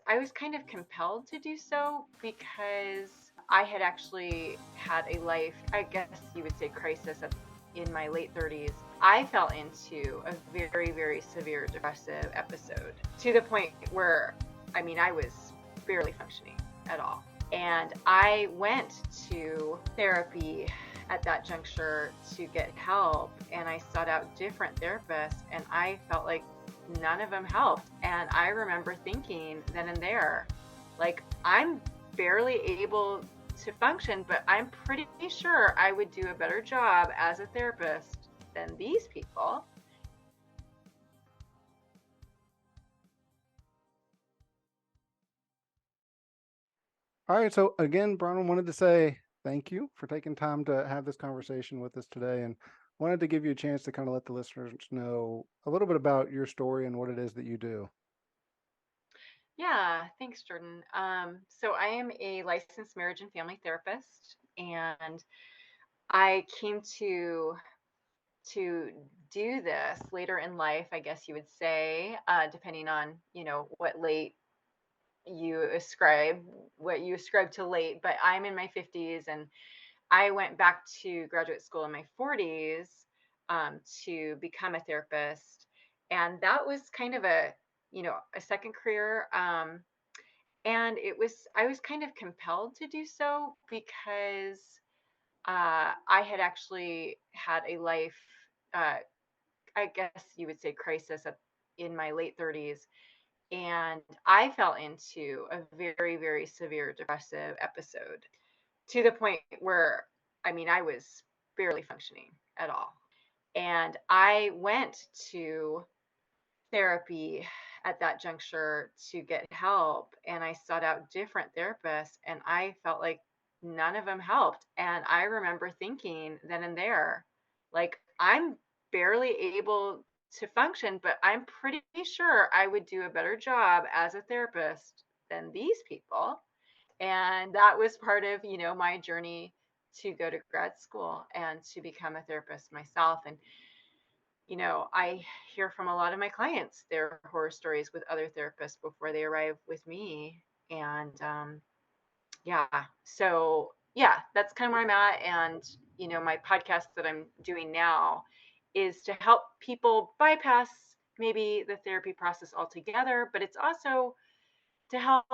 I was kind of compelled to do so because I had actually had a life, I guess you would say, crisis in my late 30s. I fell into a very, very severe depressive episode to the point where, I was barely functioning at all. And I went to therapy at that juncture to get help, and I sought out different therapists, and I felt like none of them helped. And I remember thinking then and there, like, I'm barely able to function, but I'm pretty sure I would do a better job as a therapist than these people. All right. So again, Bronwyn, wanted to say thank you for taking time to have this conversation with us today, and wanted to give you a chance to kind of let the listeners know a little bit about your story and what it is that you do. Yeah, thanks, Jordan. So I am a licensed marriage and family therapist, and I came to do this later in life, I guess you would say, depending on what late you ascribe, what you ascribe to late. But I'm in my 50s, and I went back to graduate school in my 40s, to become a therapist, and that was kind of a second career. And I was kind of compelled to do so because I had actually had a life, uh, I guess you would say, crisis in my late 30s. And I fell into a very, very severe depressive episode to the point where, I was barely functioning at all. And I went to therapy at that juncture to get help, and I sought out different therapists, and I felt like none of them helped. And I remember thinking then and there, like, I'm barely able to function, but I'm pretty sure I would do a better job as a therapist than these people. And that was part of my journey to go to grad school and to become a therapist myself. And I hear from a lot of my clients their horror stories with other therapists before they arrive with me. And yeah, so yeah, that's kind of where I'm at. And, my podcast that I'm doing now is to help people bypass maybe the therapy process altogether, but it's also to help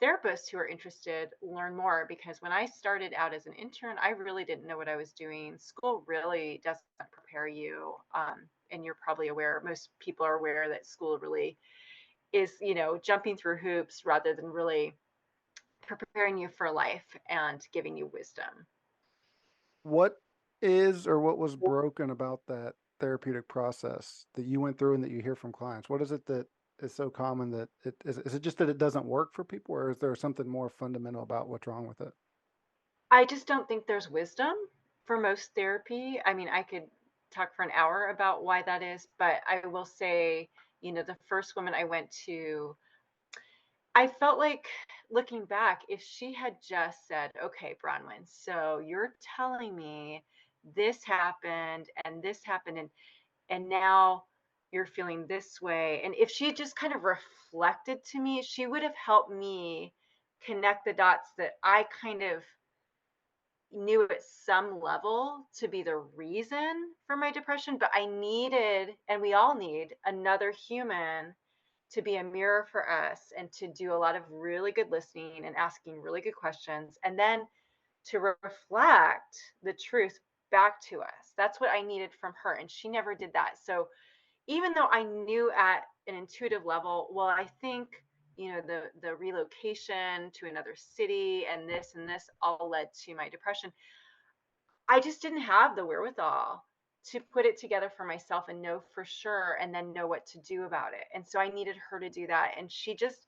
therapists who are interested learn more, because when I started out as an intern, I really didn't know what I was doing. School really doesn't prepare you. And you're probably aware, most people are aware that school really is, jumping through hoops rather than really preparing you for life and giving you wisdom. What is or what was broken about that therapeutic process that you went through and that you hear from clients? What is it that is so common that is it just that it doesn't work for people, or is there something more fundamental about what's wrong with it? I just don't think there's wisdom for most therapy. I could talk for an hour about why that is, but I will say, the first woman I went to, I felt like, looking back, if she had just said, okay, Bronwyn, so you're telling me this happened, and now you're feeling this way. And if she had just kind of reflected to me, she would have helped me connect the dots that I kind of knew at some level to be the reason for my depression. But I needed, and we all need, another human to be a mirror for us and to do a lot of really good listening and asking really good questions, and then to reflect the truth back to us. That's what I needed from her, and she never did that. So even though I knew at an intuitive level, well, I think, the relocation to another city and this all led to my depression, I just didn't have the wherewithal to put it together for myself and know for sure and then know what to do about it. And so I needed her to do that. And she just,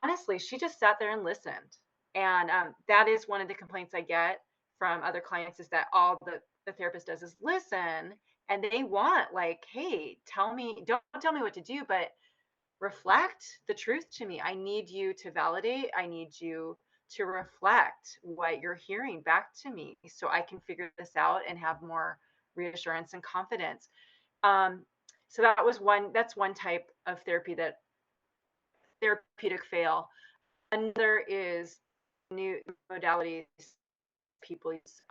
honestly, she just sat there and listened. And that is one of the complaints I get from other clients, is that all the therapist does is listen. And they want, like, hey, don't tell me what to do, but reflect the truth to me. I need you to validate. I need you to reflect what you're hearing back to me so I can figure this out and have more reassurance and confidence. Um, so that's one type of therapy that therapeutic fail. Another is new modalities people use,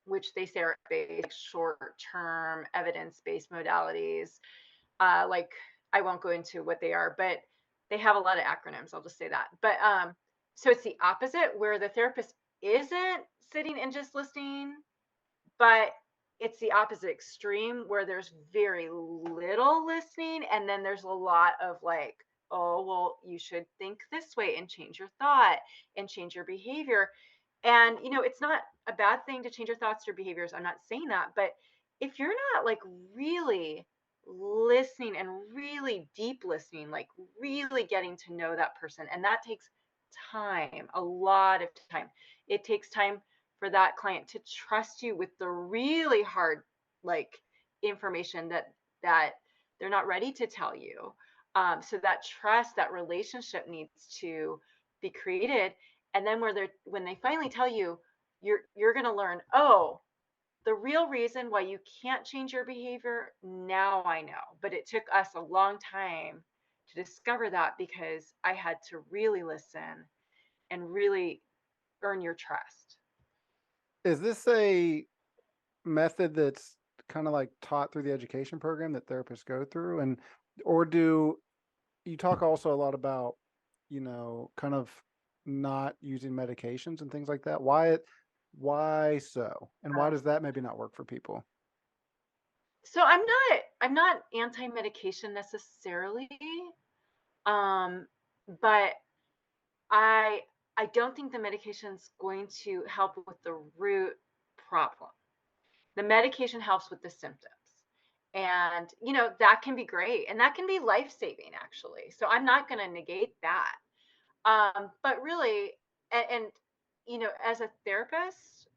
which they say are based, short-term evidence-based modalities. Like I won't go into what they are, but they have a lot of acronyms. I'll just say that. But so it's the opposite, where the therapist isn't sitting and just listening, but it's the opposite extreme where there's very little listening, and then there's a lot of like, oh well, you should think this way and change your thought and change your behavior. And it's not a bad thing to change your thoughts or behaviors, I'm not saying that, but if you're not like really listening and really deep listening, like really getting to know that person, and that takes time, a lot of time. It takes time for that client to trust you with the really hard, like, information that they're not ready to tell you. So that trust, that relationship needs to be created. And then when they finally tell you, you're going to learn, oh, the real reason why you can't change your behavior, now I know. But it took us a long time to discover that, because I had to really listen and really earn your trust. Is this a method that's kind of like taught through the education program that therapists go through? And, or do you talk also a lot about, kind of not using medications and things like that? Why so? And why does that maybe not work for people? So I'm not anti-medication necessarily, um, but I I don't think the medication's going to help with the root problem. The medication helps with the symptoms. And that can be great, and that can be life-saving actually. So I'm not going to negate that. But really, and as a therapist,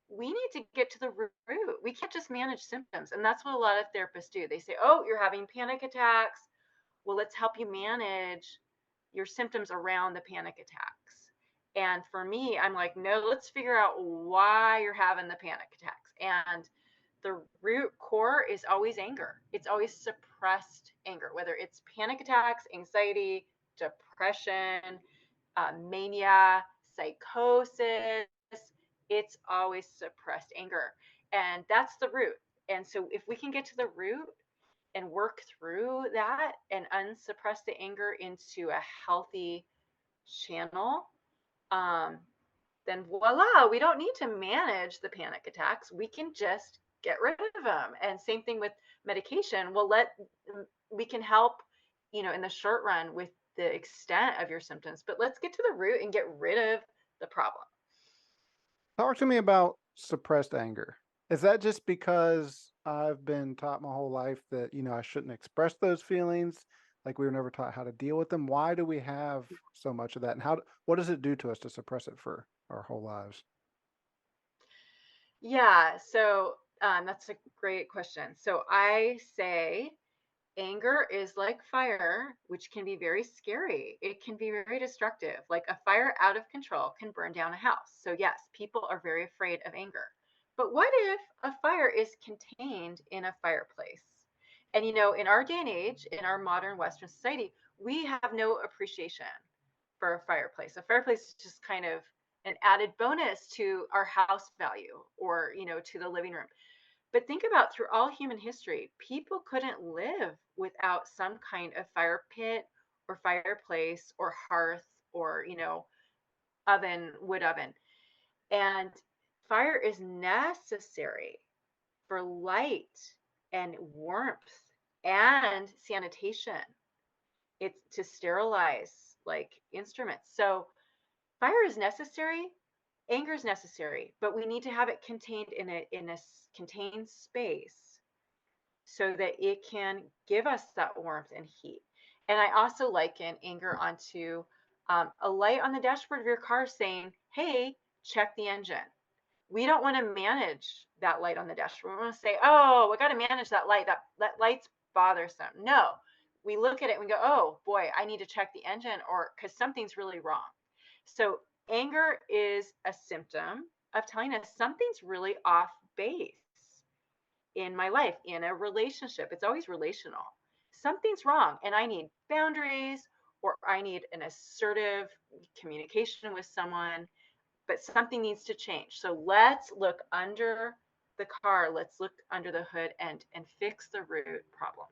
we need to get to the root. We can't just manage symptoms. And that's what a lot of therapists do. They say, oh, you're having panic attacks. Well, let's help you manage your symptoms around the panic attacks. And for me, I'm like, no, let's figure out why you're having the panic attacks. And the root core is always anger. It's always suppressed anger, whether it's panic attacks, anxiety, depression, mania, psychosis. It's always suppressed anger. And that's the root. And so if we can get to the root and work through that and unsuppress the anger into a healthy channel, um, then voila, we don't need to manage the panic attacks. We can just get rid of them. And same thing with medication. We can help, in the short run with the extent of your symptoms, but let's get to the root and get rid of the problem. Talk to me about suppressed anger. Is that just because I've been taught my whole life that, I shouldn't express those feelings? Like we were never taught how to deal with them. Why do we have so much of that? And what does it do to us to suppress it for our whole lives? Yeah, so that's a great question. So I say anger is like fire, which can be very scary. It can be very destructive. Like a fire out of control can burn down a house. So, yes, people are very afraid of anger. But what if a fire is contained in a fireplace? And, in our day and age, in our modern Western society, we have no appreciation for a fireplace. A fireplace is just kind of an added bonus to our house value, or, to the living room. But think about, through all human history, people couldn't live without some kind of fire pit or fireplace or hearth or, oven, wood oven. And fire is necessary for light and warmth and sanitation. It's to sterilize like instruments. So fire is necessary, anger is necessary, but we need to have it contained in a contained space so that it can give us that warmth and heat. And I also liken anger onto a light on the dashboard of your car saying, hey, check the engine. We don't want to manage that light on the dashboard. We want to say, oh, we got to manage that light. That light's bothersome. No, we look at it and we go, oh boy, I need to check the engine, or because something's really wrong. So anger is a symptom of telling us something's really off base in my life, in a relationship. It's always relational. Something's wrong, and I need boundaries, or I need an assertive communication with someone, but something needs to change. So let's look under the car, let's look under the hood and fix the root problem.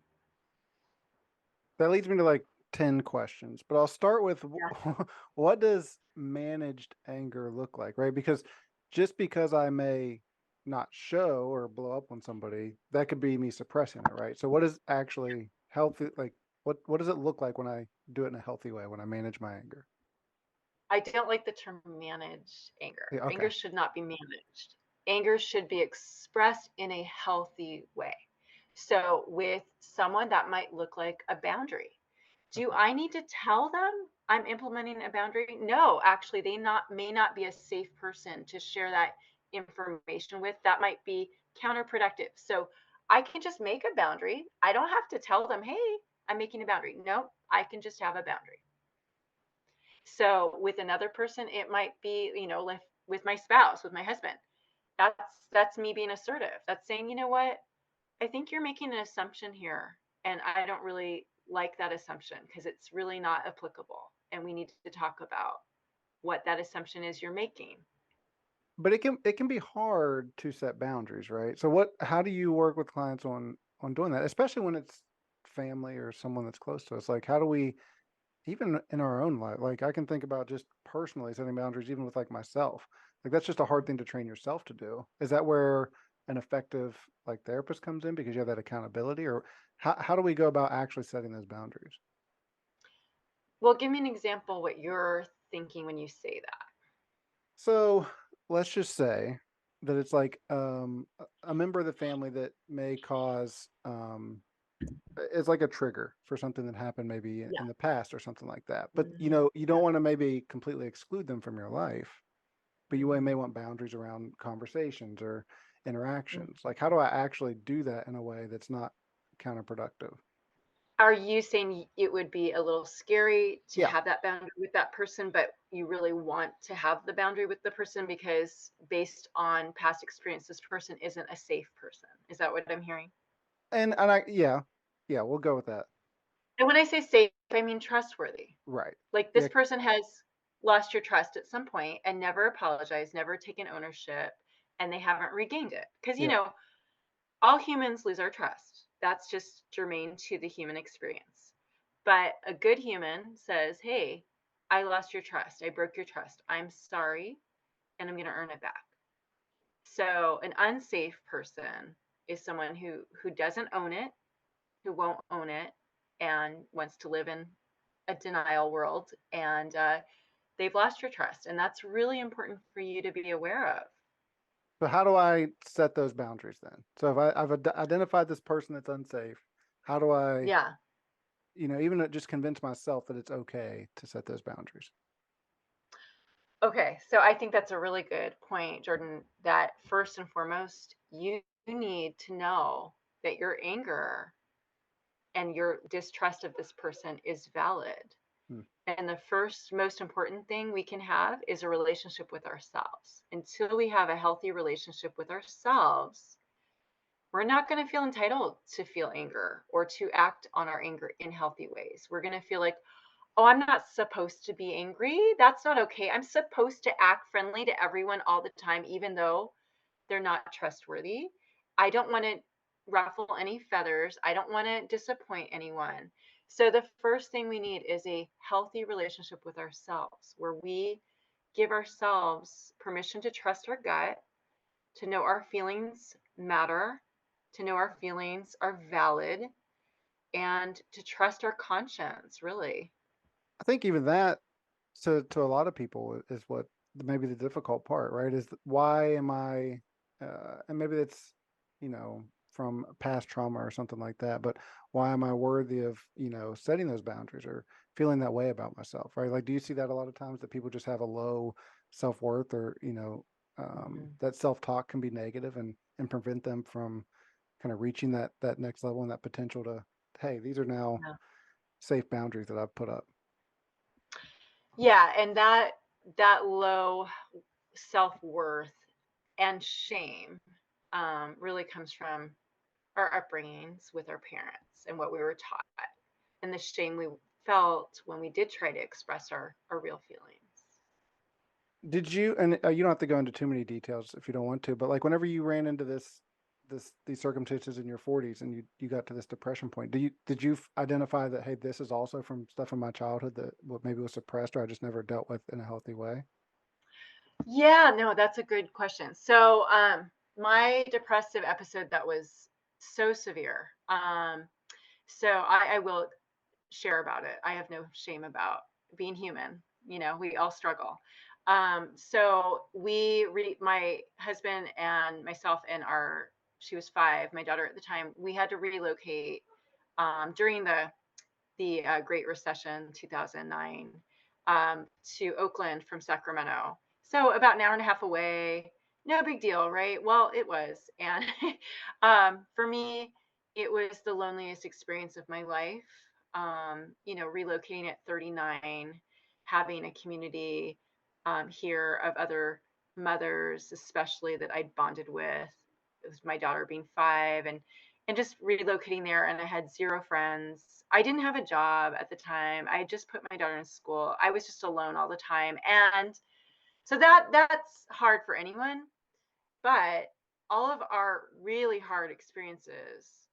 That leads me to like 10 questions, but I'll start with Yeah. what does managed anger look like, right? Because just because I may not show or blow up on somebody, that could be me suppressing it, right? So what is actually healthy? Like what does it look like when I do it in a healthy way, when I manage my anger? I don't like the term managed anger. Yeah, okay. Anger should not be managed. Anger should be expressed in a healthy way. So with someone that might look like a boundary. Do Okay. I need to tell them I'm implementing a boundary? No, actually, they not may not be a safe person to share that information with. That might be counterproductive. So I can just make a boundary. I don't have to tell them, hey, I'm making a boundary. No, I can just have a boundary. So with another person, it might be, like with my spouse, with my husband. That's me being assertive. That's saying, you know what? I think you're making an assumption here, and I don't really like that assumption because it's really not applicable. And we need to talk about what that assumption is you're making. But it can be hard to set boundaries, right? So how do you work with clients on doing that, especially when it's family or someone that's close to us? Like how do we even in our own life, like I can think about just personally setting boundaries, even with like myself. Like that's just a hard thing to train yourself to do. Is that where an effective like therapist comes in because you have that accountability, or how do we go about actually setting those boundaries? Well, give me an example what you're thinking when you say that. So let's just say that it's like a member of the family that may cause it's like a trigger for something that happened maybe Yeah. in the past or something like that. But you don't Yeah. want to maybe completely exclude them from your life, but you may hmm want boundaries around conversations or hmm interactions. Like, how do I actually do that in a way that's not counterproductive? Are you saying it would be a little scary to Yeah. have that boundary with that person, but you really want to have the boundary with the person because based on past experience, this person isn't a safe person? Is that what I'm hearing? Yeah, we'll go with that. And when I say safe, I mean trustworthy. Right. Like this Yeah. person has lost your trust at some point and never apologized, never taken ownership, and they haven't regained it. Because, Yeah. all humans lose our trust. That's just germane to the human experience. But a good human says, hey, I lost your trust. I broke your trust. I'm sorry, and I'm going to earn it back. So an unsafe person is someone who doesn't own it, who won't own it, and wants to live in a denial world. And they've lost your trust. And that's really important for you to be aware of. So how do I set those boundaries then? So if I've identified this person that's unsafe, how do I, Yeah. even just convince myself that it's okay to set those boundaries? Okay, so I think that's a really good point, Jordan, that first and foremost, you need to know that your anger and your distrust of this person is valid. Hmm. And the first most important thing we can have is a relationship with ourselves. Until we have a healthy relationship with ourselves, we're not going to feel entitled to feel anger or to act on our anger in healthy ways. We're going to feel like, oh, I'm not supposed to be angry. That's not okay. I'm supposed to act friendly to everyone all the time, even though they're not trustworthy. I don't want to ruffle any feathers. I don't want to disappoint anyone. So, the first thing we need is a healthy relationship with ourselves where we give ourselves permission to trust our gut, to know our feelings matter, to know our feelings are valid, and to trust our conscience, really. I think even that to a lot of people is what maybe the difficult part, right? Is why am I, and maybe it's, from past trauma or something like that, but why am I worthy of, setting those boundaries or feeling that way about myself, right? Like, do you see that a lot of times that people just have a low self-worth or, Mhm. that self-talk can be negative and prevent them from kind of reaching that next level and that potential to, hey, these are now Yeah. safe boundaries that I've put up. Yeah, and that low self-worth and shame really comes from our upbringings with our parents and what we were taught, and the shame we felt when we did try to express our real feelings. Did you, and you don't have to go into too many details if you don't want to, but like whenever you ran into these circumstances in your 40s and you got to this depression point, did you identify that, hey, this is also from stuff in my childhood that what maybe was suppressed or I just never dealt with in a healthy way? Yeah, no, that's a good question. So, my depressive episode that was so severe. So I will share about it. I have no shame about being human. We all struggle. So my husband and myself and she was 5, my daughter at the time, we had to relocate during the Great Recession, 2009, to Oakland from Sacramento. So about an hour and a half away. No big deal, right? Well, it was. And for me, it was the loneliest experience of my life. Relocating at 39, having a community here of other mothers, especially that I'd bonded with. It was my daughter being 5, and just relocating there, and I had 0 friends. I didn't have a job at the time. I just put my daughter in school. I was just alone all the time. And so that's hard for anyone, but all of our really hard experiences,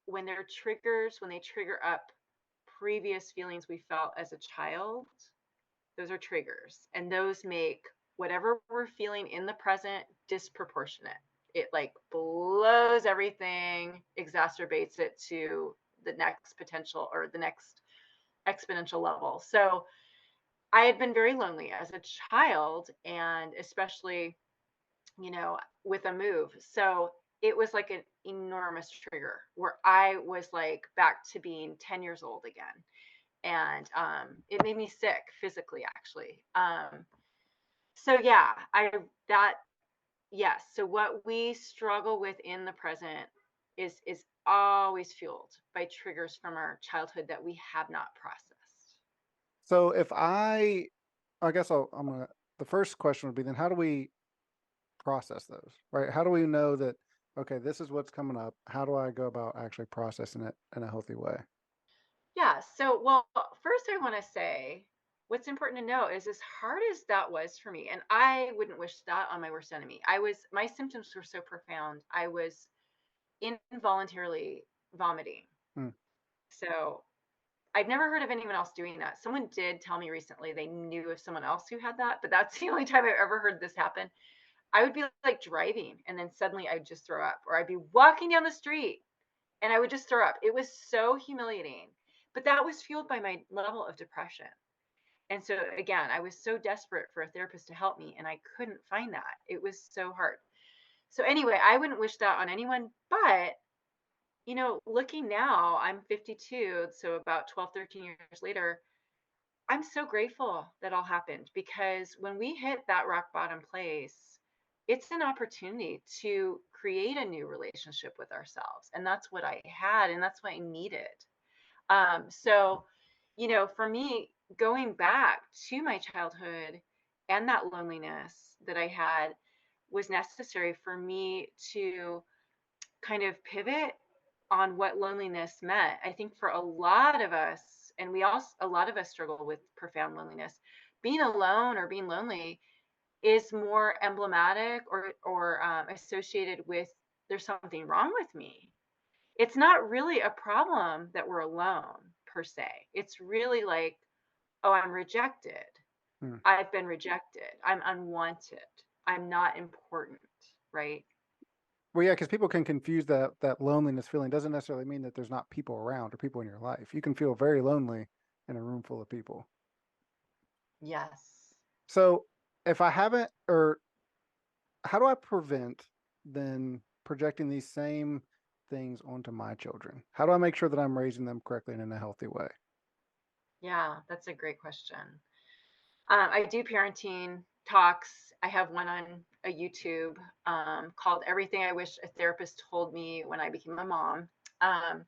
when they're triggers, when they trigger up previous feelings we felt as a child, those are triggers, and those make whatever we're feeling in the present disproportionate. It like blows everything, exacerbates it to the next potential or the next exponential level. So I had been very lonely as a child, and especially, with a move. So it was like an enormous trigger where I was like back to being 10 years old again. And it made me sick physically, actually. So yeah, yes. So what we struggle with in the present is always fueled by triggers from our childhood that we have not processed. So if I guess I'm gonna, the first question would be then how do we process those, right? How do we know that, okay, this is what's coming up? How do I go about actually processing it in a healthy way? Yeah. So, well, first I want to say what's important to know is as hard as that was for me, and I wouldn't wish that on my worst enemy. My symptoms were so profound. I was involuntarily vomiting. Hmm. So I've never heard of anyone else doing that. Someone did tell me recently they knew of someone else who had that, but that's the only time I've ever heard this happen. I would be like driving and then suddenly I'd just throw up, or I'd be walking down the street and I would just throw up. It was so humiliating. But that was fueled by my level of depression. And so again, I was so desperate for a therapist to help me and I couldn't find that. It was so hard. So anyway, I wouldn't wish that on anyone, but looking now, I'm 52, so about 12, 13 years later, I'm so grateful that all happened, because when we hit that rock bottom place, it's an opportunity to create a new relationship with ourselves. And that's what I had, and that's what I needed. So, for me, going back to my childhood and that loneliness that I had was necessary for me to kind of pivot on what loneliness meant. I think for a lot of us, and a lot of us struggle with profound loneliness. Being alone or being lonely is more emblematic or associated with there's something wrong with me. It's not really a problem that we're alone per se. It's really like, oh, I'm rejected. Hmm. I've been rejected. I'm unwanted. I'm not important, right? Well, yeah, because people can confuse that loneliness feeling. Doesn't necessarily mean that there's not people around or people in your life. You can feel very lonely in a room full of people. Yes. So if I haven't, or how do I prevent then projecting these same things onto my children? How do I make sure that I'm raising them correctly and in a healthy way? Yeah, that's a great question. I do parenting talks. I have one on a YouTube called Everything I Wish a Therapist Told Me When I Became a Mom. Um,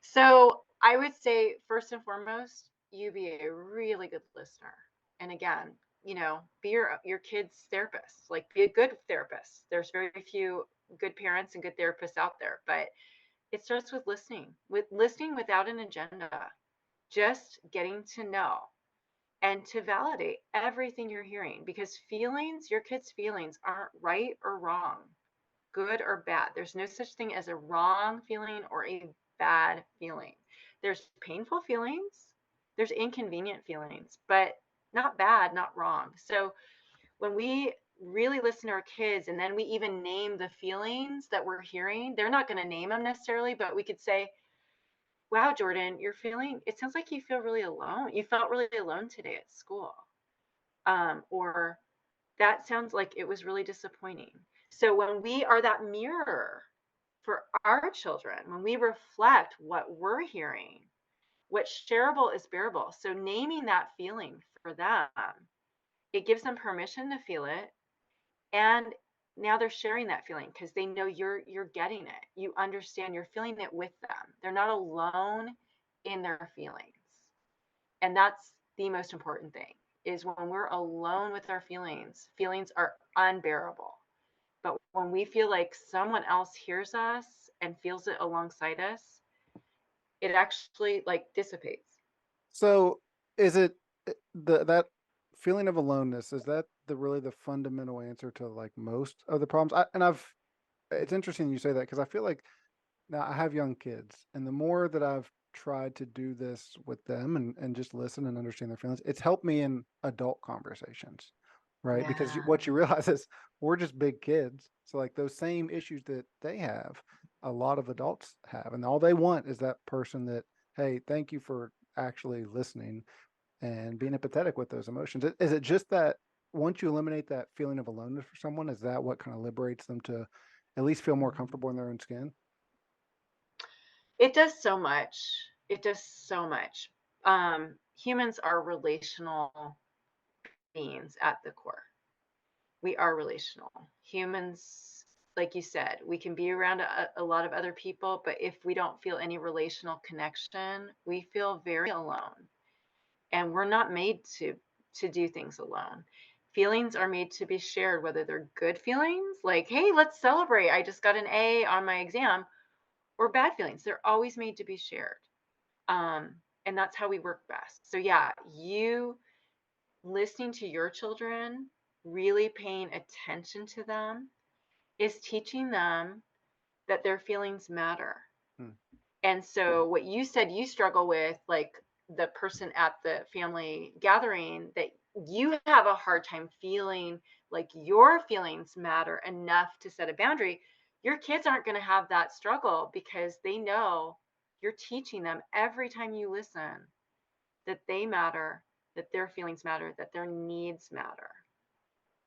so I would say, first and foremost, you be a really good listener. And again, be your kid's therapist. Like, be a good therapist. There's very few good parents and good therapists out there, but it starts with listening without an agenda. just getting to know and to validate everything you're hearing, because feelings, your kids' feelings aren't right or wrong, good or bad. There's no such thing as a wrong feeling or a bad feeling. There's painful feelings, there's inconvenient feelings, but not bad, not wrong. So when we really listen to our kids and then we even name the feelings that we're hearing, they're not going to name them necessarily, but we could say, wow, Jordan, you're feeling, it sounds like you feel really alone. You felt really alone today at school. Or that sounds like it was really disappointing. So when we are that mirror for our children, when we reflect what we're hearing, what's shareable is bearable. So naming that feeling for them, it gives them permission to feel it. And now they're sharing that feeling because they know you're getting it. You understand, you're feeling it with them. They're not alone in their feelings. And that's the most important thing, is when we're alone with our feelings, feelings are unbearable. But when we feel like someone else hears us and feels it alongside us, it actually like dissipates. So is it that feeling of aloneness, is that the really the fundamental answer to like most of the problems? It's interesting you say that because I feel like now I have young kids, and the more that I've tried to do this with them and just listen and understand their feelings, it's helped me in adult conversations, right? Because Yeah. what you realize is we're just big kids. So like those same issues that they have, a lot of adults have, and all they want is that person that, hey, thank you for actually listening and being empathetic with those emotions. Is it just that once you eliminate that feeling of aloneness for someone, is that what kind of liberates them to at least feel more comfortable in their own skin? It does so much. It does so much. Humans are relational beings at the core. We are relational. Humans, like you said, we can be around a lot of other people, but if we don't feel any relational connection, we feel very alone. And we're not made to do things alone. Feelings are made to be shared, whether they're good feelings, like, hey, let's celebrate, I just got an A on my exam, or bad feelings. They're always made to be shared. And that's how we work best. So yeah, you listening to your children, really paying attention to them, is teaching them that their feelings matter. Hmm. And so what you said you struggle with, like the person at the family gathering, that you have a hard time feeling like your feelings matter enough to set a boundary, your kids aren't going to have that struggle because they know you're teaching them every time you listen that they matter, that their feelings matter, that their needs matter.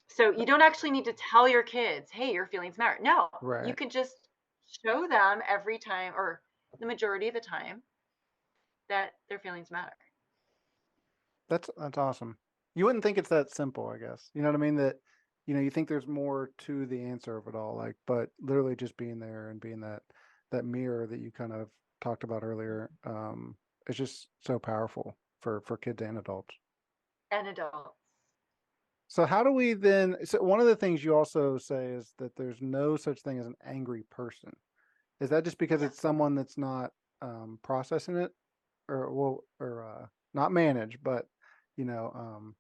So you don't actually need to tell your kids, hey, your feelings matter. No, you Right. can just show them every time, or the majority of the time, that their feelings matter. That's awesome. You wouldn't think it's that simple, I guess. You know what I mean? That you think there's more to the answer of it all, like, but literally just being there and being that mirror that you kind of talked about earlier, it's just so powerful for kids and adults. And adults. So how do we then so one of the things you also say is that there's no such thing as an angry person. Is that just because Yeah. it's someone that's not processing it or not managed, but you know,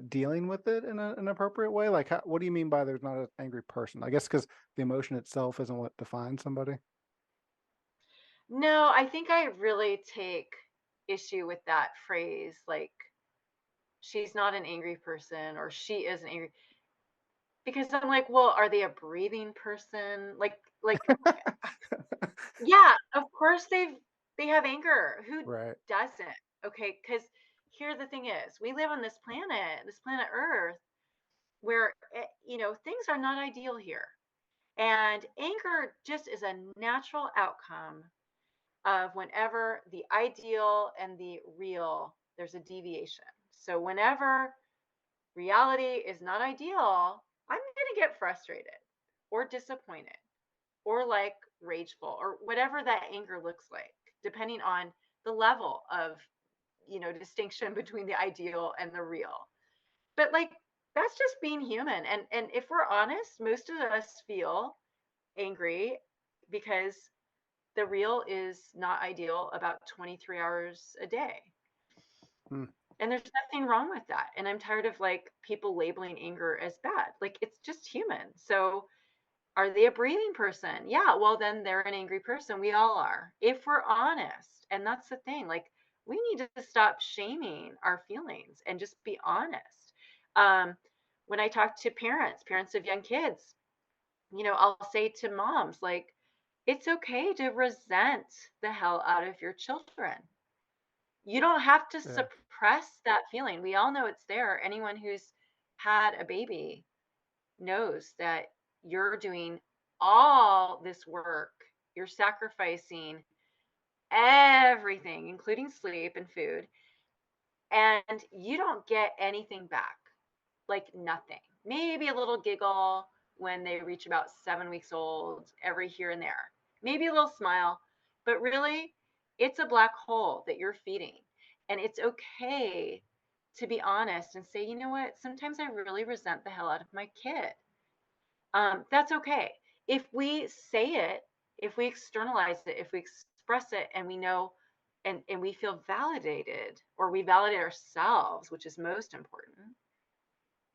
dealing with it in an appropriate way? Like, what do you mean by there's not an angry person? I guess because the emotion itself isn't what defines somebody. No, I think I really take issue with that phrase, like, she's not an angry person or she is an angry, because I'm like, well, are they a breathing person? Like, yeah, of course they have anger. Who Right. doesn't? Okay, because here the thing is, we live on this planet Earth, where things are not ideal here, and anger just is a natural outcome of whenever the ideal and the real, there's a deviation. So whenever reality is not ideal, I'm going to get frustrated or disappointed or like rageful or whatever that anger looks like, depending on the level of, distinction between the ideal and the real. But like, that's just being human. And if we're honest, most of us feel angry because the real is not ideal about 23 hours a day. Hmm. And there's nothing wrong with that. And I'm tired of like people labeling anger as bad. Like it's just human. So are they a breathing person? Yeah, well, then they're an angry person. We all are, if we're honest. And that's the thing. Like, we need to stop shaming our feelings and just be honest. Um, when I talk to parents of young kids, I'll say to moms, like, it's okay to resent the hell out of your children. You don't have to Yeah. suppress that feeling. We all know it's there. Anyone who's had a baby knows that you're doing all this work. You're sacrificing everything, including sleep and food, and you don't get anything back. Like nothing. Maybe a little giggle when they reach about 7 weeks old, every here and there. Maybe a little smile, but really, it's a black hole that you're feeding. And it's okay to be honest and say, you know what? Sometimes I really resent the hell out of my kid. That's okay. If we say it, if we externalize it, if we express it and we know and we feel validated or we validate ourselves, which is most important,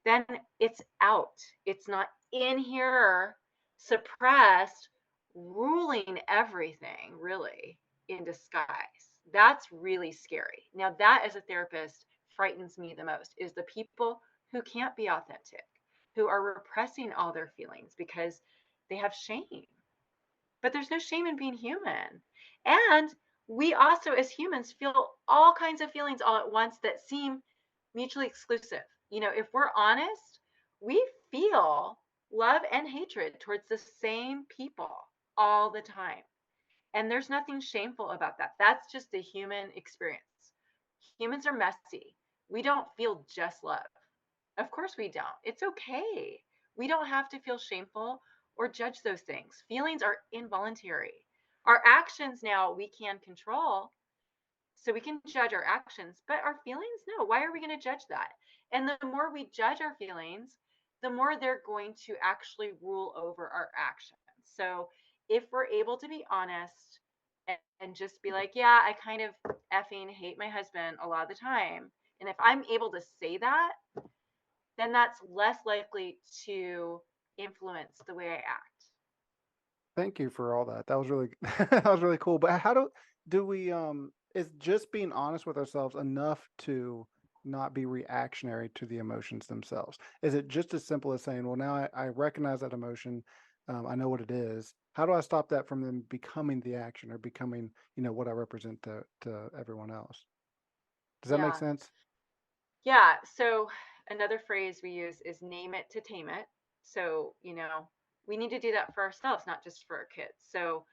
then it's out. It's not in here suppressed, ruling everything really in disguise. That's really scary. Now, that as a therapist frightens me the most is the people who can't be authentic, who are repressing all their feelings because they have shame. But there's no shame in being human. And we also, as humans, feel all kinds of feelings all at once that seem mutually exclusive. If we're honest, we feel love and hatred towards the same people all the time. And there's nothing shameful about that. That's just a human experience. Humans are messy. We don't feel just love. Of course we don't. It's okay. We don't have to feel shameful or judge those things. Feelings are involuntary. Our actions now we can control, so we can judge our actions, but our feelings, no. Why are we going to judge that? And the more we judge our feelings, the more they're going to actually rule over our actions. So if we're able to be honest and just be like, yeah, I kind of effing hate my husband a lot of the time. And if I'm able to say that, then that's less likely to influence the way I act. Thank you for all that. That was really that was really cool. But how do we is just being honest with ourselves enough to not be reactionary to the emotions themselves? Is it just as simple as saying, well, now I recognize that emotion, I know what it is. How do I stop that from them becoming the action or becoming, what I represent to everyone else? Does that make Yeah. sense? Yeah. So another phrase we use is name it to tame it. So, we need to do that for ourselves, not just for our kids. So,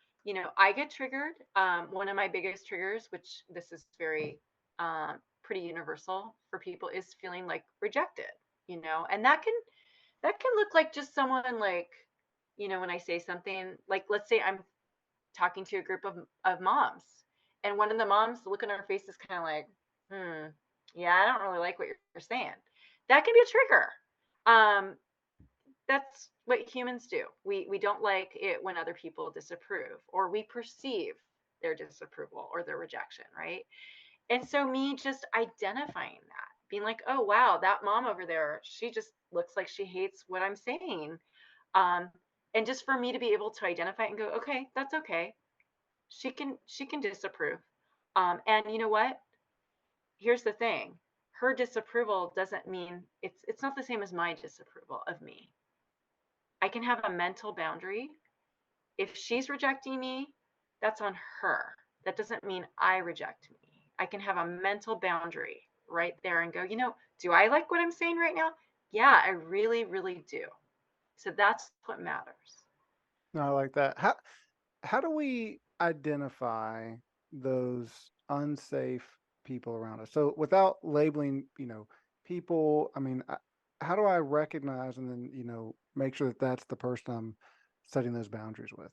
I get triggered. One of my biggest triggers, which this is very pretty universal for people, is feeling like rejected, and that can look like just someone like, when I say something like, let's say I'm talking to a group of moms. And one of the moms, the look on her face is kind of like, yeah, I don't really like what you're saying. That can be a trigger. Um, that's what humans do. We don't like it when other people disapprove or we perceive their disapproval or their rejection, right? And so me just identifying that, being like, oh wow, that mom over there, she just looks like she hates what I'm saying. Um, and just for me to be able to identify it and go, okay, that's okay. She can disapprove. And you know what? Here's the thing. Her disapproval doesn't mean it's not the same as my disapproval of me. I can have a mental boundary. If she's rejecting me, that's on her. That doesn't mean I reject me. I can have a mental boundary right there and go, do I like what I'm saying right now? Yeah, I really, really do. So that's what matters. No, I like that. How do we identify those unsafe people around us? So without labeling, people, I mean, how do I recognize and then, make sure that that's the person I'm setting those boundaries with?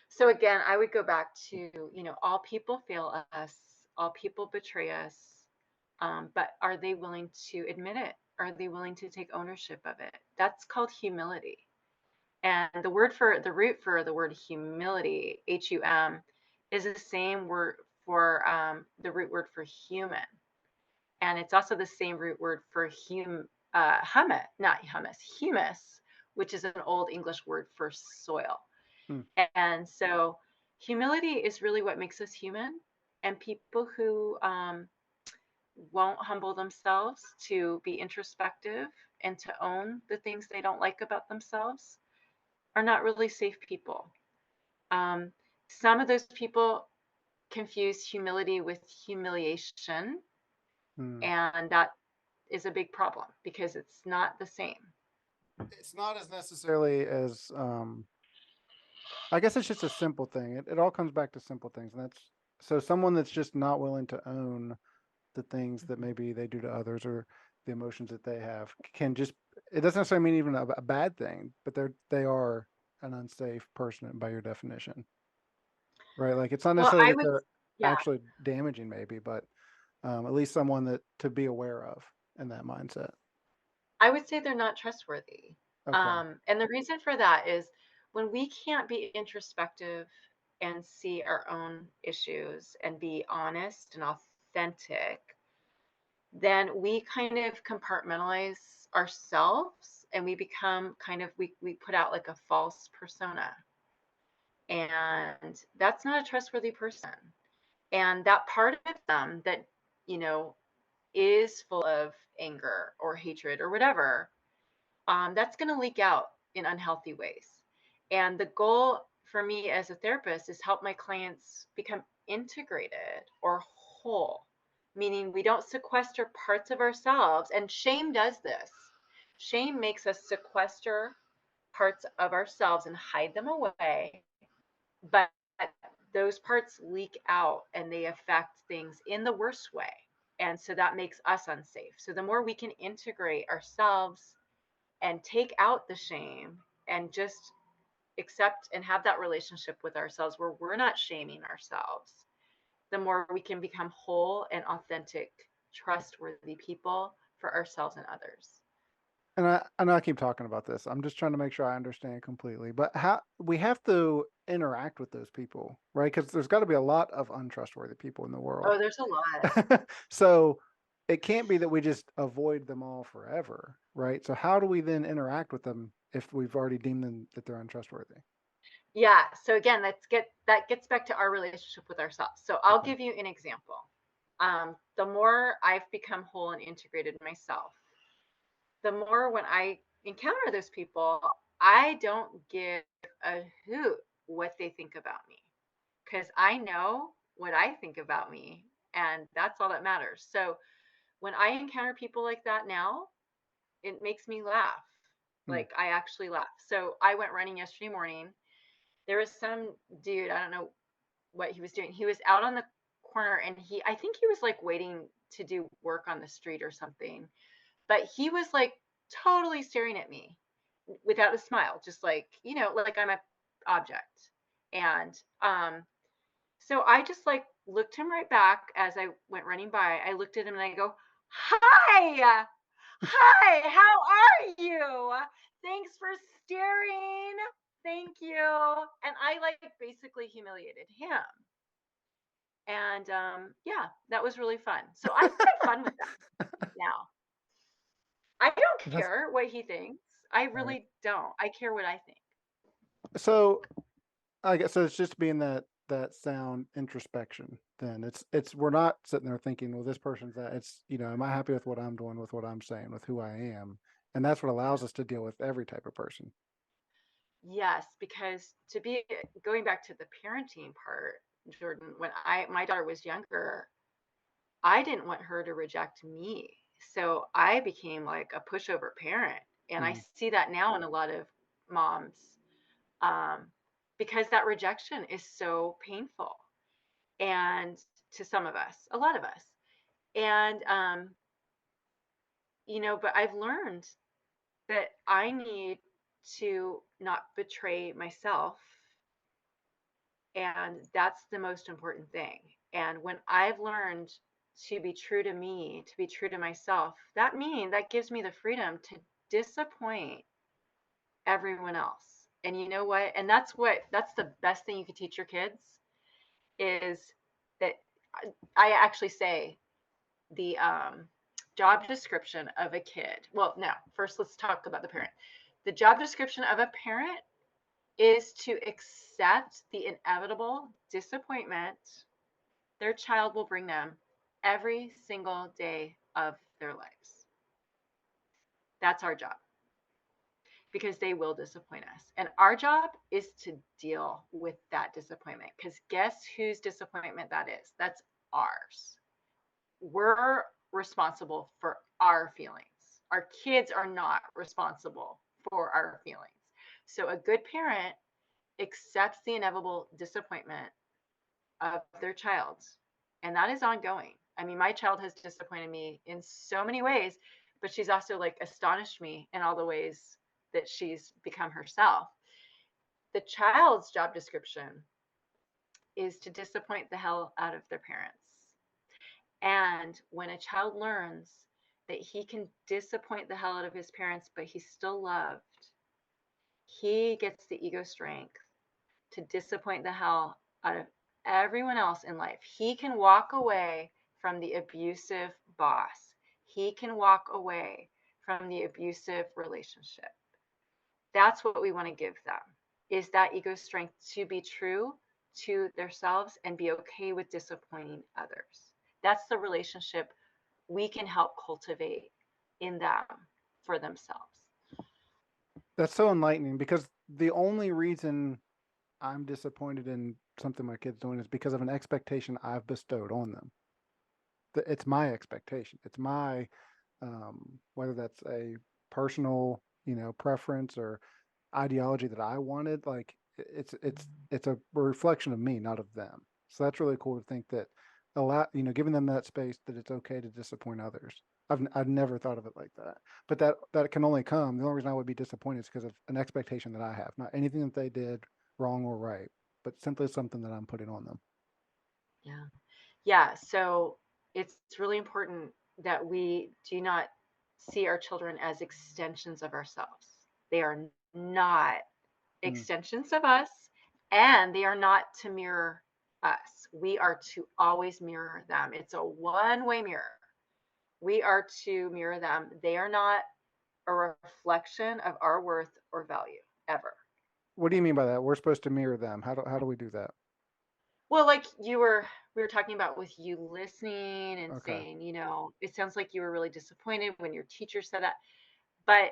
So again, I would go back to, all people fail us, all people betray us, but are they willing to admit it? Are they willing to take ownership of it? That's called humility. And the root for the word humility, HUM, is the same word for the root word for human. And it's also the same root word for humus, which is an old English word for soil. Hmm. And so humility is really what makes us human. And people who won't humble themselves to be introspective and to own the things they don't like about themselves are not really safe people. Um, some of those people confuse humility with humiliation, Hmm. and that is a big problem because it's not the same. It's not as necessarily as I guess it's just a simple thing. It all comes back to simple things, and that's so someone that's just not willing to own the things that Mhm. maybe they do to others or the emotions that they have can just it doesn't necessarily mean even a bad thing, but they are an unsafe person by your definition, right? Like it's not Well, necessarily I that would, they're yeah, actually damaging, maybe, but at least someone that to be aware of in that mindset. I would say they're not trustworthy. Okay. And the reason for that is when we can't be introspective and see our own issues and be honest and authentic, then we kind of compartmentalize ourselves and we become kind of, we put out like a false persona. And that's not a trustworthy person. And that part of them that, you know, is full of anger or hatred or whatever, that's going to leak out in unhealthy ways. And the goal for me as a therapist is help my clients become integrated or whole, meaning we don't sequester parts of ourselves. And shame does this. Shame makes us sequester parts of ourselves and hide them away. But those parts leak out and they affect things in the worst way. And so that makes us unsafe. So the more we can integrate ourselves and take out the shame and just accept and have that relationship with ourselves where we're not shaming ourselves, the more we can become whole and authentic, trustworthy people for ourselves and others. And I know I keep talking about this. I'm just trying to make sure I understand completely. But how we have to interact with those people, right? Because there's got to be a lot of untrustworthy people in the world. Oh, there's a lot. So it can't be that we just avoid them all forever, right? So how do we then interact with them if we've already deemed them that they're untrustworthy? Yeah. So again, that gets back to our relationship with ourselves. So I'll Okay. give you an example. The more I've become whole and integrated myself, the more when I encounter those people, I don't give a hoot what they think about me because I know what I think about me, and that's all that matters. So when I encounter people like that now, it makes me laugh. Hmm. Like I actually laugh. So I went running yesterday morning. There was some dude, I don't know what he was doing. He was out on the corner and I think he was like waiting to do work on the street or something. But he was like totally staring at me without a smile, just like, like I'm a object. And so I just like looked him right back as I went running by. I looked at him and I go, "Hi. Hi, how are you? Thanks for staring. Thank you." And I like basically humiliated him. And yeah, that was really fun. So I find fun with that now. I don't That's care what he thinks. I right. really don't. I care what I think. So I guess so it's just being that sound introspection then. It's we're not sitting there thinking, well, this person's that it's, am I happy with what I'm doing, with what I'm saying, with who I am? And that's what Yeah. allows us to deal with every type of person. Yes, because to be going back to the parenting part, Jordan, when I my daughter was younger, I didn't want her to reject me. So I became like a pushover parent. And I Mhm. see that now in a lot of moms, um, because that rejection is so painful. And to some of us, a lot of us. And, but I've learned that I need to not betray myself. And that's the most important thing. And when I've learned to be true to me, to be true to myself, that gives me the freedom to disappoint everyone else. And you know what? And that's the best thing you could teach your kids is that I actually say the job description of a kid. Well, no, first let's talk about the parent. The job description of a parent is to accept the inevitable disappointment their child will bring them every single day of their lives. That's our job because they will disappoint us. And our job is to deal with that disappointment because guess whose disappointment that is? That's ours. We're responsible for our feelings. Our kids are not responsible for our feelings. So a good parent accepts the inevitable disappointment of their child, and that is ongoing. I mean, my child has disappointed me in so many ways, but she's also like astonished me in all the ways that she's become herself. The child's job description is to disappoint the hell out of their parents. And when a child learns that he can disappoint the hell out of his parents, but he's still loved, he gets the ego strength to disappoint the hell out of everyone else in life. He can walk away from the abusive boss. He can walk away from the abusive relationship. That's what we want to give them is that ego strength to be true to themselves and be okay with disappointing others. That's the relationship we can help cultivate in them for themselves. That's so enlightening because the only reason I'm disappointed in something my kid's doing is because of an expectation I've bestowed on them. It's my expectation. It's my whether that's a personal, preference or ideology that I wanted. Like it's a reflection of me, not of them. So that's really cool to think that giving them that space that it's okay to disappoint others. I've never thought of it like that, but that can only come. The only reason I would be disappointed is because of an expectation that I have, not anything that they did wrong or right, but simply something that I'm putting on them. Yeah. Yeah. So it's really important that we do not see our children as extensions of ourselves. They are not Mm. extensions of us, and they are not to mirror us. We are to always mirror them. It's a one-way mirror. We are to mirror them. They are not a reflection of our worth or value ever. What do you mean by that? We're supposed to mirror them. How do we do that? Well, like we were talking about with you listening and Okay. saying, it sounds like you were really disappointed when your teacher said that. But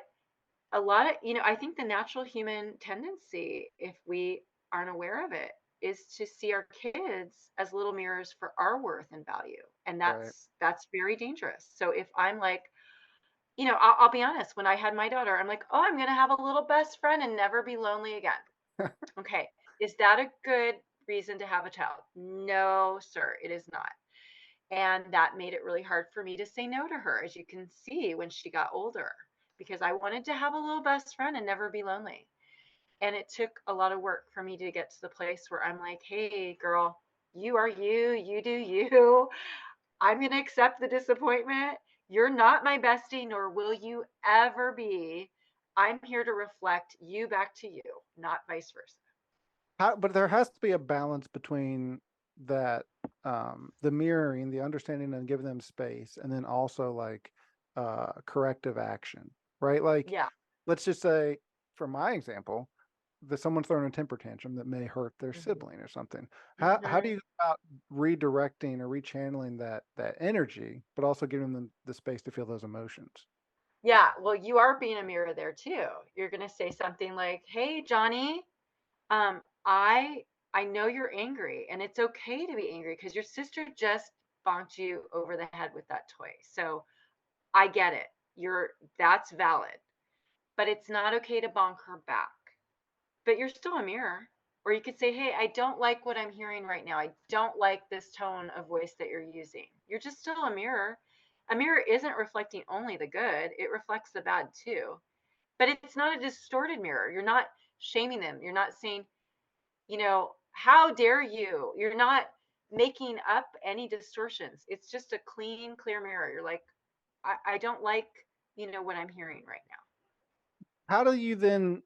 a lot of, I think the natural human tendency, if we aren't aware of it, is to see our kids as little mirrors for our worth and value. And Right. that's very dangerous. So if I'm like, I'll be honest, when I had my daughter, I'm like, oh, I'm going to have a little best friend and never be lonely again. Okay. Is that a good reason to have a child? No, sir, it is not. And that made it really hard for me to say no to her, as you can see when she got older, because I wanted to have a little best friend and never be lonely. And it took a lot of work for me to get to the place where I'm like, hey, girl, you are you, you do you. I'm going to accept the disappointment. You're not my bestie, nor will you ever be. I'm here to reflect you back to you, not vice versa. But there has to be a balance between that, the mirroring, the understanding, and giving them space, and then also like corrective action, right? Like, Yeah. let's just say, for my example, that someone's throwing a temper tantrum that may hurt their Mm-hmm. sibling or something. How do Mm-hmm. you go about redirecting or rechanneling that energy, but also giving them the space to feel those emotions? Yeah. Well, you are being a mirror there too. You're going to say something like, hey, Johnny, um, I I know you're angry, and it's okay to be angry because your sister just bonked you over the head with that toy. So I get it. That's valid, but it's not okay to bonk her back. But you're still a mirror. Or you could say, hey, I don't like what I'm hearing right now. I don't like this tone of voice that you're using. You're just still a mirror. A mirror isn't reflecting only the good, it reflects the bad too. But it's not a distorted mirror. You're not shaming them. You're not saying, how dare you? You're not making up any distortions. It's just a clean, clear mirror. You're like, I don't like, what I'm hearing right now. How do you then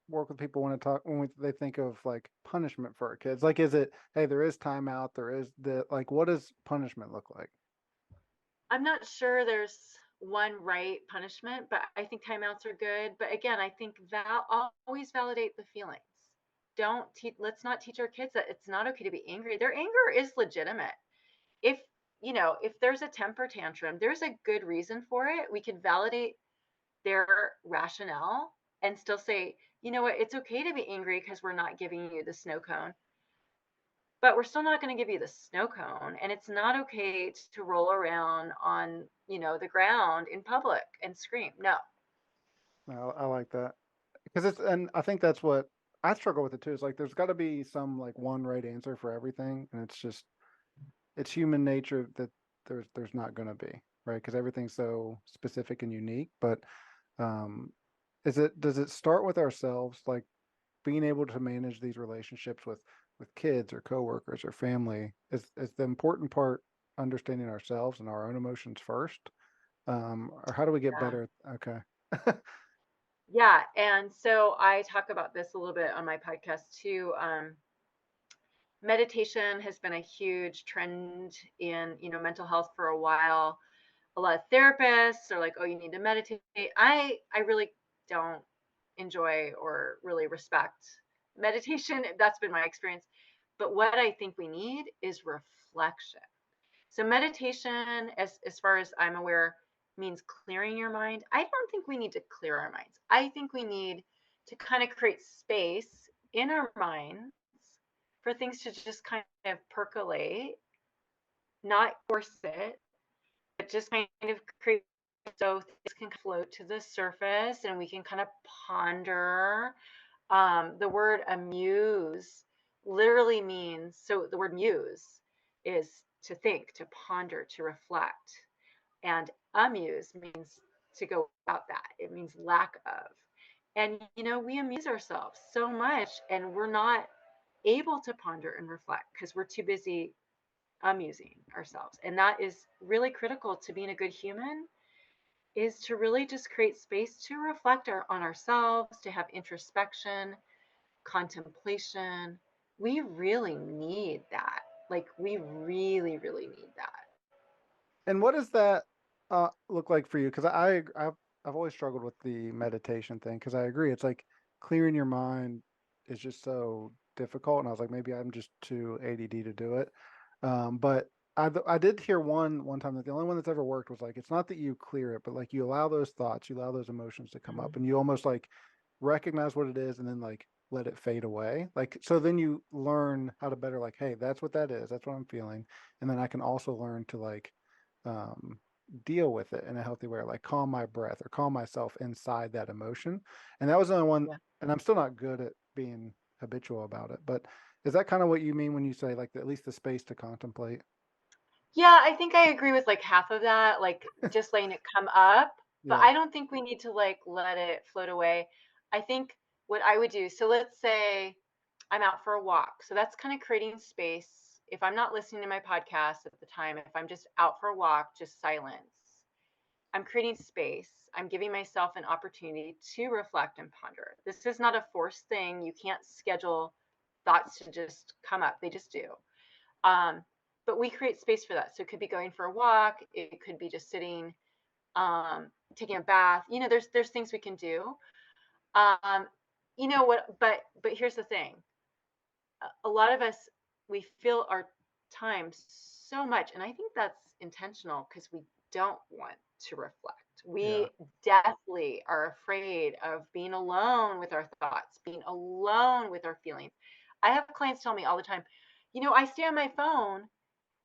work with people when they think of like punishment for our kids? Like, is it, hey, there is timeout, there is the like, what does punishment look like? I'm not sure there's one right punishment, but I think timeouts are good. But again, I think always validate the feelings. Don't teach. Let's not teach our kids that it's not okay to be angry. Their anger is legitimate. If if there's a temper tantrum, there's a good reason for it. We can validate their rationale and still say, you know what, it's okay to be angry because we're not giving you the snow cone, but we're still not going to give you the snow cone. And it's not okay to roll around on, the ground in public and scream. No. I like that because and I think that's what I struggle with it too. Is like there's got to be some like one right answer for everything, and it's human nature that there's not going to be, right? Because everything's so specific and unique. But um, does it start with ourselves, like being able to manage these relationships with kids or coworkers or family? Is the important part understanding ourselves and our own emotions first, or how do we get Yeah. better? Okay. Yeah. And so I talk about this a little bit on my podcast too. Meditation has been a huge trend in, mental health for a while. A lot of therapists are like, oh, you need to meditate. I really don't enjoy or really respect meditation. That's been my experience. But what I think we need is reflection. So meditation, as far as I'm aware, means clearing your mind. I don't think we need to clear our minds. I think we need to kind of create space in our minds for things to just kind of percolate, not force it, but just kind of create so things can float to the surface and we can kind of ponder. The word amuse literally means, so the word muse is to think, to ponder, to reflect. And amuse means to go without that. It means lack of. And, we amuse ourselves so much and we're not able to ponder and reflect because we're too busy amusing ourselves. And that is really critical to being a good human, is to really just create space to reflect on ourselves, to have introspection, contemplation. We really need that. Like, we really, really need that. And what does that look like for you? Because I've always struggled with the meditation thing because I agree it's like clearing your mind is just so difficult, and I was like maybe I'm just too ADD to do it. But I did hear one time that the only one that's ever worked was like it's not that you clear it, but like you allow those thoughts, you allow those emotions to come up, Mhm. and you almost like recognize what it is, and then like let it fade away. Like so, then you learn how to better like, hey, that's what that is. That's what I'm feeling, and then I can also learn to like um, deal with it in a healthy way, or like calm my breath or calm myself inside that emotion. And that was the only one, Yeah. and I'm still not good at being habitual about it. But is that kind of what you mean when you say like at least the space to contemplate? Yeah, I think I agree with like half of that, like just letting it come up, but Yeah. I don't think we need to like let it float away. I think what I would do, so let's say I'm out for a walk. So that's kind of creating space. If I'm not listening to my podcast at the time, if I'm just out for a walk, just silence, I'm creating space. I'm giving myself an opportunity to reflect and ponder. This is not a forced thing. You can't schedule thoughts to just come up, they just do. Um, but we create space for that. So it could be going for a walk, it could be just sitting, taking a bath. There's things we can do. Um, but here's the thing. A lot of us, we fill our time so much, and I think that's intentional because we don't want to reflect. Yeah. We deathly are afraid of being alone with our thoughts, being alone with our feelings. I have clients tell me all the time, I stay on my phone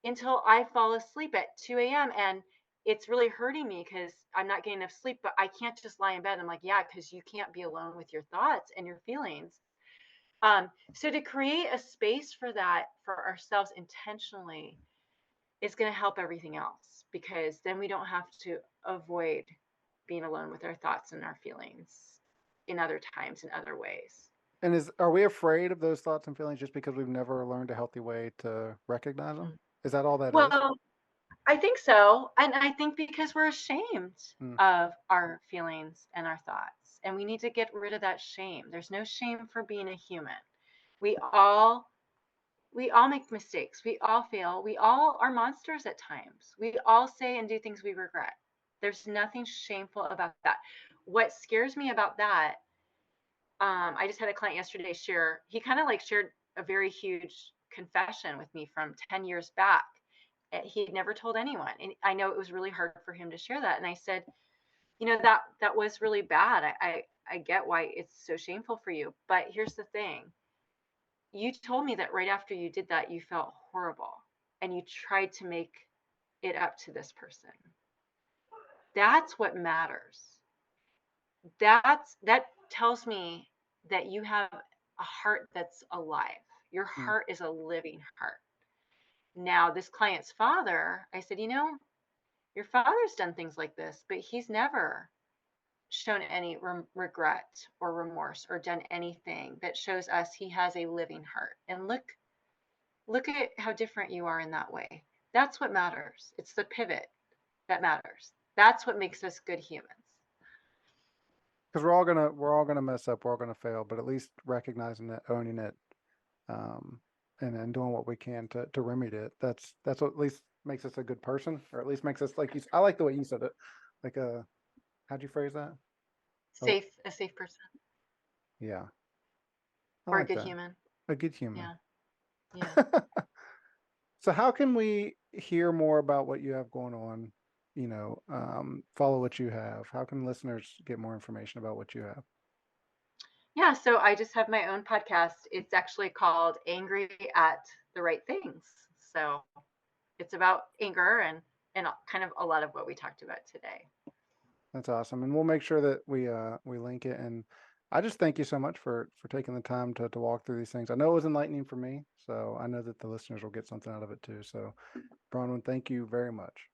until I fall asleep at 2 a.m. and it's really hurting me because I'm not getting enough sleep, but I can't just lie in bed. I'm like, yeah, because you can't be alone with your thoughts and your feelings. So to create a space for that for ourselves intentionally is going to help everything else, because then we don't have to avoid being alone with our thoughts and our feelings in other times, in other ways. And are we afraid of those thoughts and feelings just because we've never learned a healthy way to recognize them? Mm. Is that all that is? Well, I think so. And I think because we're ashamed Hmm. of our feelings and our thoughts. and we need to get rid of that shame. There's no shame for being a human. We all make mistakes. We all fail. We all are monsters at times. We all say and do things we regret. There's nothing shameful about that. What scares me about that, I just had a client yesterday share, he kind of like shared a very huge confession with me from 10 years back. He'd never told anyone. And I know it was really hard for him to share that. And I said, that was really bad. I get why it's so shameful for you. But here's the thing. You told me that right after you did that, you felt horrible and you tried to make it up to this person. That's what matters. That tells me that you have a heart that's alive. Your Mm. heart is a living heart. Now, this client's father, I said, your father's done things like this, but he's never shown any regret or remorse or done anything that shows us he has a living heart. And look at how different you are in that way. That's what matters. It's the pivot that matters. That's what makes us good humans. Because we're all gonna mess up, we're all gonna fail, but at least recognizing it, owning it, and then doing what we can to remedy it. That's what at least makes us a good person, or at least makes us like you. I like the way you said it. Like how'd you phrase that? Oh, A safe person yeah, I or a like good that. human. A good human. Yeah. Yeah. So how can we hear more about what you have going on? Follow what you have. How can listeners get more information about what you have? Yeah. So I just have my own podcast. It's actually called Angry at the Right Things. So it's about anger and kind of a lot of what we talked about today. That's awesome, and we'll make sure that we link it. And I just thank you so much for taking the time to walk through these things. I know it was enlightening for me, so I know that the listeners will get something out of it too. So, Bronwyn, thank you very much.